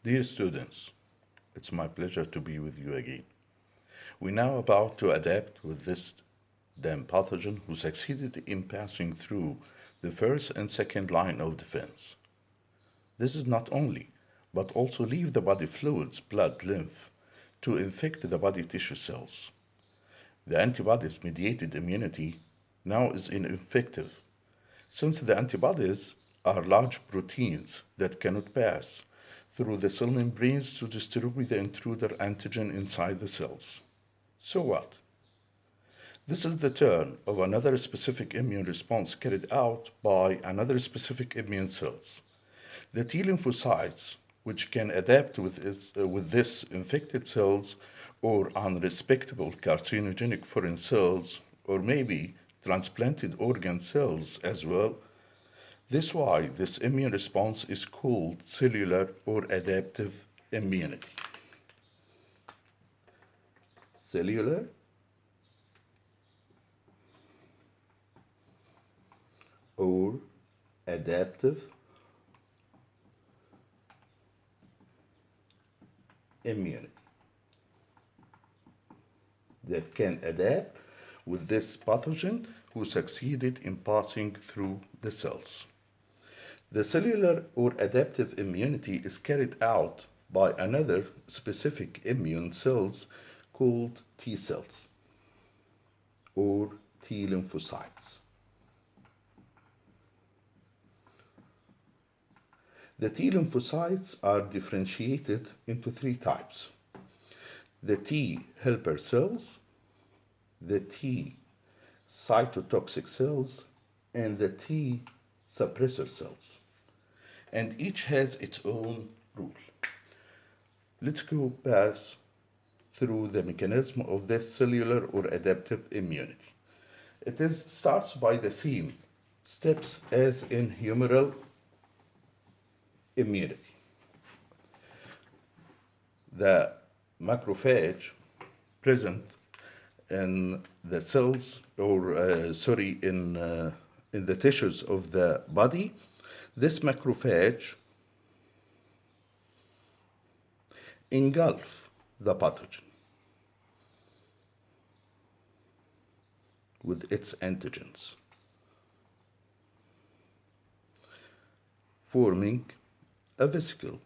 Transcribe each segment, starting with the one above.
Dear students, it's my pleasure to be with you again. We're now about to adapt with this damn pathogen who succeeded in passing through the first and second line of defense. This is not only, but also leave the body fluids, blood, lymph, to infect the body tissue cells. The antibodies mediated immunity now is ineffective, since the antibodies are large proteins that cannot pass through the cell membranes to distribute the intruder antigen inside the cells. So what? This is the turn of another specific immune response carried out by another specific immune cells. The T lymphocytes, which can adapt with this infected cells or unrespectable carcinogenic foreign cells, or maybe transplanted organ cells as well. This why this immune response is called cellular or adaptive immunity. Cellular or adaptive immunity that can adapt with this pathogen who succeeded in passing through the cells. The cellular or adaptive immunity is carried out by another specific immune cells called T cells or T lymphocytes. The T lymphocytes are differentiated into three types: the T helper cells, the T cytotoxic cells, and the T suppressor cells. And each has its own rule. Let's go pass through the mechanism of this cellular or adaptive immunity. Starts by the same steps as in humoral immunity. The macrophage present in the cells, or in the tissues of the body. This macrophage engulf the pathogen with its antigens, forming a vesicle.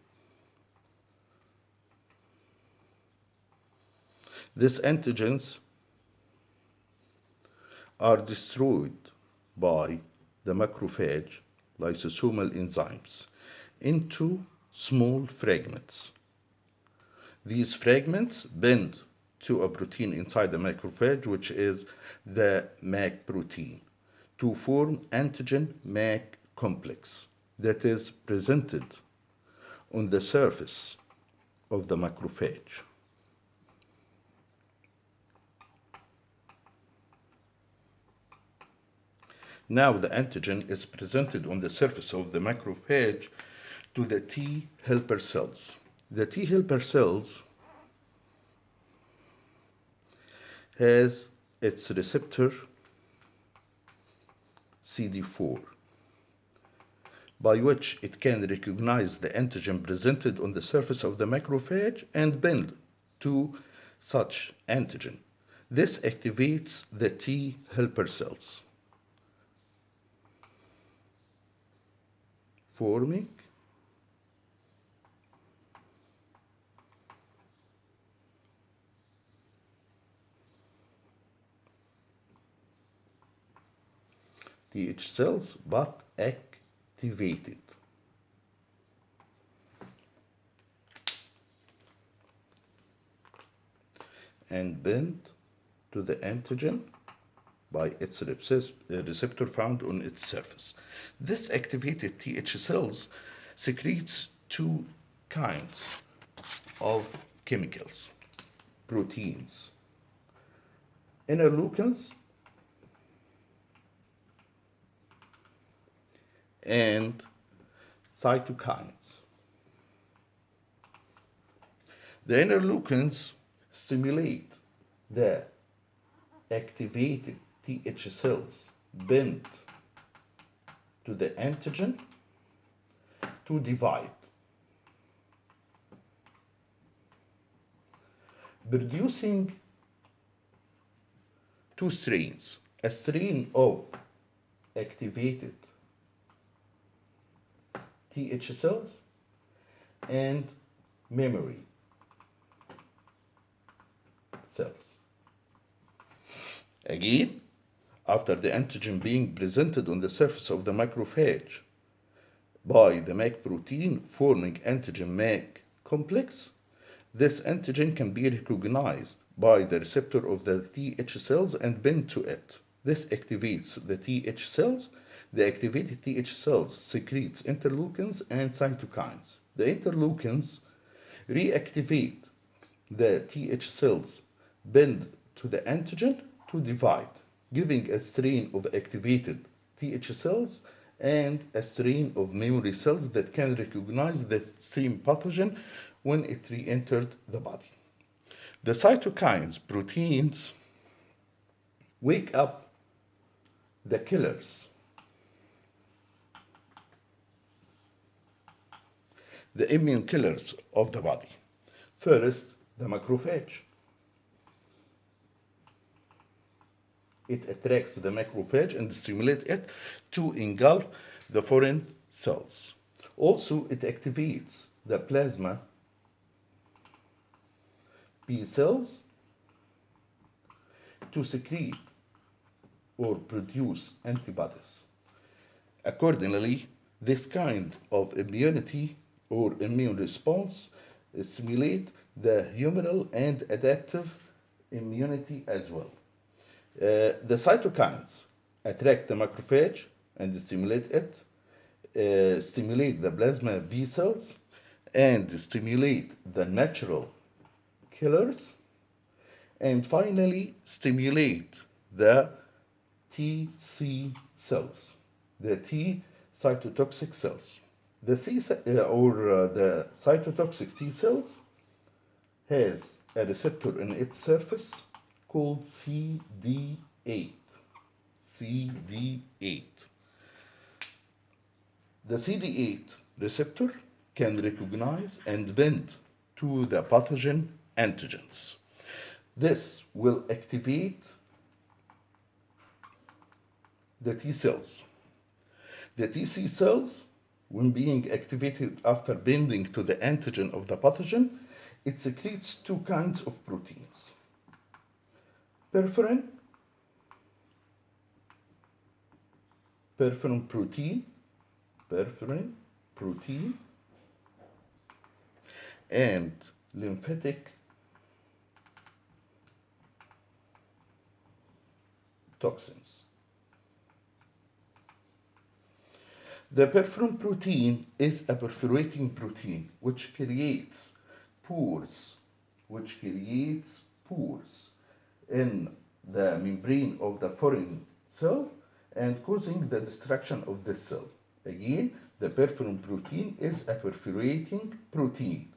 These antigens are destroyed by the macrophage lysosomal enzymes into small fragments. These fragments bend to a protein inside the macrophage, which is the MAC protein, to form antigen MAC complex that is presented on the surface of the macrophage. Now the antigen is presented on the surface of the macrophage to the T helper cells. The T helper cells has its receptor CD4, by which it can recognize the antigen presented on the surface of the macrophage and bind to such antigen. This activates the T helper cells, forming Th cells but activated. And bind to the antigen by its receptor found on its surface. This activated Th cells secretes two kinds of chemicals, proteins, interleukins and cytokines. The interleukins stimulate the activated Th cells bind to the antigen to divide. producing two strains, a strain of activated Th cells and memory cells. Again, after the antigen being presented on the surface of the macrophage by the MAC protein forming antigen MAC complex, this antigen can be recognized by the receptor of the Th cells and bind to it. This activates the Th cells. The activated Th cells secretes interleukins and cytokines. The interleukins reactivate the Th cells bind to the antigen to divide, giving a strain of activated Th cells and a strain of memory cells that can recognize the same pathogen when it re-entered the body. The cytokines, proteins, wake up the killers, the immune killers of the body. First, the macrophage. It attracts the macrophage and stimulates it to engulf the foreign cells. Also, it activates the plasma B cells to secrete or produce antibodies. Accordingly, this kind of immunity or immune response stimulate the humoral and adaptive immunity as well. The cytokines attract the macrophage and stimulate it, stimulate the plasma B cells, and stimulate the natural killers, and finally stimulate the TC cells, the T cytotoxic cells. The the cytotoxic T cells has a receptor in its surface called CD8. CD8. The CD8 receptor can recognize and bind to the pathogen antigens. This will activate the T cells. The TC cells, when being activated after binding to the antigen of the pathogen, it secretes two kinds of proteins. Perforin protein, and lymphatic toxins. The perforin protein is a perforating protein which creates pores in the membrane of the foreign cell and causing the destruction of the cell. Again, the perforin protein is a perforating protein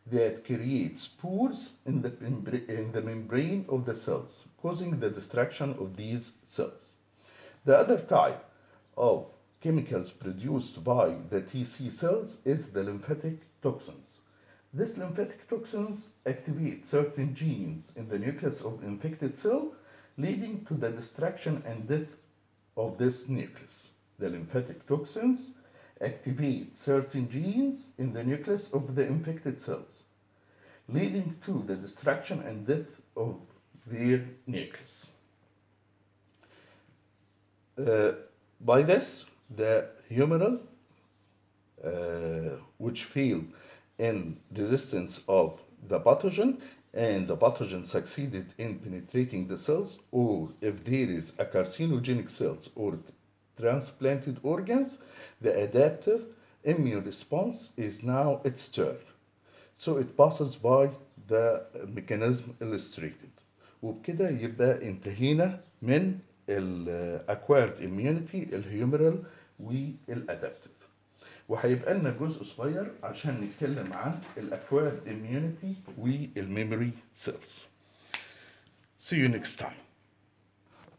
that creates pores in the membrane of the cells, causing the destruction of these cells. The other type of chemicals produced by the TC cells is the lymphatic toxins. These lymphatic toxins activate certain genes in the nucleus of infected cell, leading to the destruction and death of this nucleus. The lymphatic toxins activate certain genes in the nucleus of the infected cells, leading to the destruction and death of their nucleus. By this, the humoral, which fail in resistance of the pathogen, and the pathogen succeeded in penetrating the cells, or if there is a carcinogenic cells or transplanted organs, the adaptive immune response is now its turn. So it passes by the mechanism illustrated. وبكده يبقى انتهينا من acquired immunity الهيومرال والادابتيف. وهيبقى لنا جزء صغير عشان نتكلم عن acquired immunity والmemory cells. See you next time.